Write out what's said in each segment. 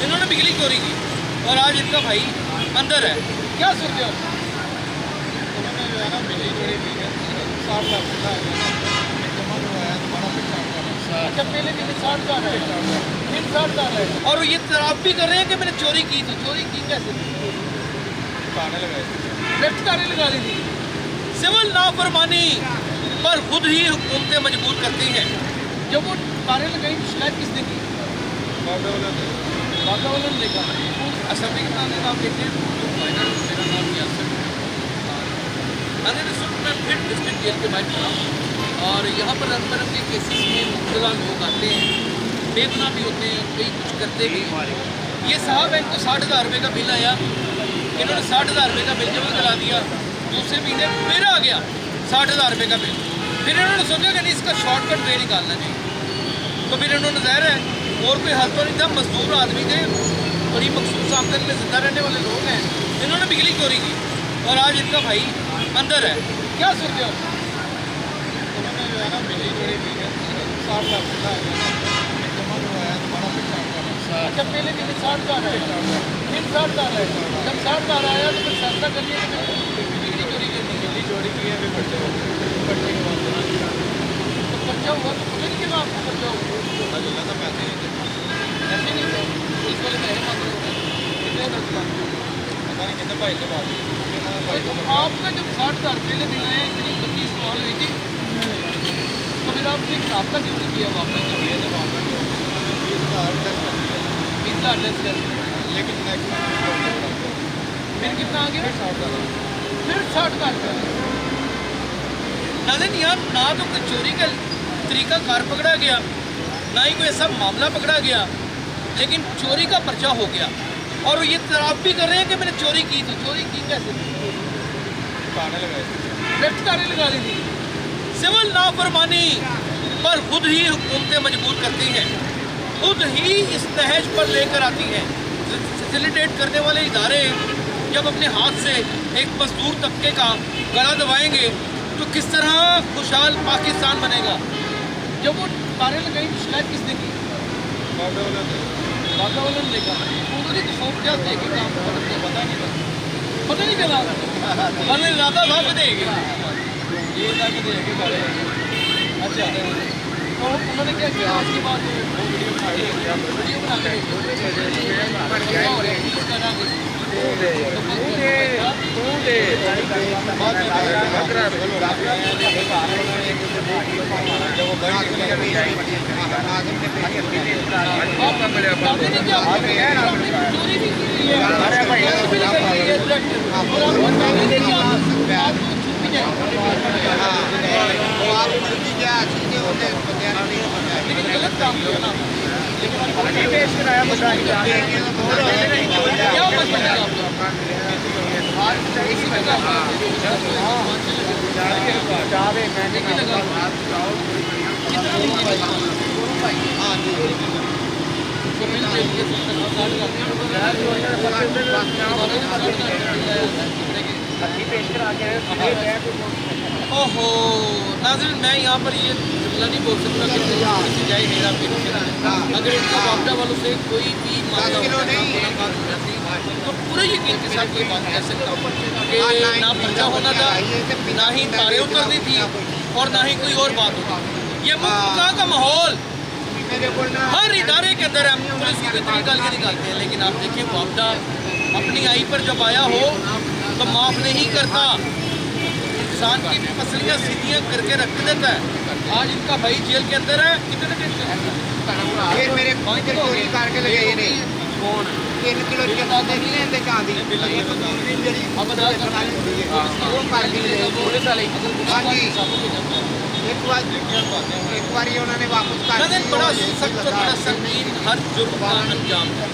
इन्होंने बिजली चोरी की और आज इनका भाई अंदर है। क्या सोचते हो? उन्होंने जो है ना बिजली चोरी की है, 60 लाख का जमा करवाया दोबारा फिर 60 लाख। अच्छा, पहले भी 60,000 है, फिर 60,000 है और ये तराब भी कर रहे हैं कि मैंने चोरी की थी। चोरी की कैसे? ताने लगाए। लेफ्ट तारे लगा ली थी। सिविल नाफरमानी पर खुद ही हुकूमतें मजबूर करती हैं। जब वो तारे लगाई शिकायत किसने की? वातावरण लेगा। असेंबली के नाम आप देखते हैं, मेरा नाम यासर मैं फिर डिस्ट्रिक्ट जेल के बाहर खड़ा हूँ और यहाँ पर रंग बिरंग के केसेस में मुबतला लोग आते हैं, बेगुनाह भी होते हैं, कई कुछ करते भी। ये साहब है, इनको 60,000 रुपये का बिल आया, इन्होंने 60,000 रुपये का बिल जमा करा दिया। दूसरे महीने फिर आ गया 60,000 रुपये का बिल। फिर इन्होंने सोचा कि नहीं, इसका शॉर्टकट वे निकालना चाहिए। तो फिर इन्होंने ज़ाहिर है और कोई हल तो नहीं था, मजदूर आदमी थे, बड़ी मखसूस आमदनी में जिंदा रहने वाले लोग हैं, इन्होंने बिजली चोरी की और आज इनका भाई अंदर है। क्या सोचते हो? उन्होंने जो है ना बिजली चोरी की है, 60 लाख का जमा करवाया दोबारा फिर 60 लाख। अच्छा, पहले भी 60,000 है, फिर 60,000 है। जब 60,000 आया तो फिर फैसला कर लिया कि बिजली चोरी करनी है। बिजली चोरी की है, फिर बच्चे के बाद तो खर्चा हुआ तो पता नहीं कि आपको खर्चा हुआ अल्लाह का पैसे नहीं देते। ऐसे नहीं थे, इस वाले पैसे मांग रहे होते कितने पता नहीं कितने भाई से बात हुई। तो आपका जब 60,000 पहले दिन आए, इतनी गंदी इस्तेमाल हुई थी, तो फिर आपने एक रास्ता क्यों नहीं किया वापस? जब ये जब आपका 20,000 टेस्ट कर, लेकिन फिर कितना आ गया? 60,000 फिर 60,000 का। नाज़रीन, यहाँ ना तो कोई चोरी का तरीका कार पकड़ा गया, ना ही कोई ऐसा मामला पकड़ा गया, लेकिन चोरी का पर्चा हो गया और ये तराब भी कर रहे हैं कि मैंने चोरी की थी। चोरी की कैसे? ताने लगाए। लेफ्ट तारे लगा ली थी। सिविल नाफरमानी पर खुद ही हुकूमतें मजबूर करती हैं, खुद ही इस तहज पर लेकर आती हैं। फैसिलिटेट करने वाले इदारे जब अपने हाथ से एक मजदूर तबके का गला दबाएंगे तो किस तरह खुशहाल पाकिस्तान बनेगा? जब वो तारे लगाई शिकायत किसने की? वातावरण लेगा। उन्होंने तो सोच क्या थे कि काम पता नहीं चला, मैंने इरादा था कि देगी ये था कि देगी करे। अच्छा, तो उन्होंने क्या किया? उसके बाद वीडियो बना के गलत काम किया ना। क्या मसला है ओहो नाज़रीन, मैं यहाँ पर ये जुमला नहीं बोल सकता कि जाए हेरा फेरी। अगर इनका वापडा वालों से कोई भी मामला मुलाकात हो जाती तो पूरे यकीन के साथ ये बात कह सकता हूँ कि ना पर्चा होना था, ना ही तारे उतरनी थी और ना ही कोई और बात होती। ये मुल्क का माहौल हर इदारे के अंदर हम पुलिस की कितनी गालियाँ निकालते हैं, लेकिन आप देखिए वापडा अपनी आई पर जब आया हो तो माफ़ नहीं करता, इंसान की पसलियाँ सीधियाँ करके रख देता है। आज इनका भाई जेल के अंदर है। कितने दिन से? मेरे चोरी करके लगे ये नहीं 3 किलो चंदा नहीं लेते चांदी अब अदा करना है। पुलिस वाले हाँ जी, एक बार उन्होंने वापस कर बड़ा सख्त बड़ा संगीन हर जुर्म का अंजाम है।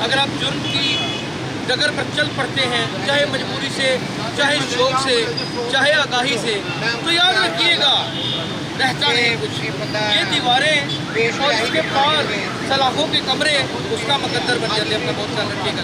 अगर आप जुर्म की डगर पर चल पड़ते हैं, चाहे मजबूरी से, चाहे शौक से, चाहे आगाही से, तो याद रखिएगा रहता नहीं कुछ। ये दीवारें और इसके पार सलाखों के कमरे उसका मुकद्दर बन जाते हैं। अपना बहुत ख्याल रखिएगा।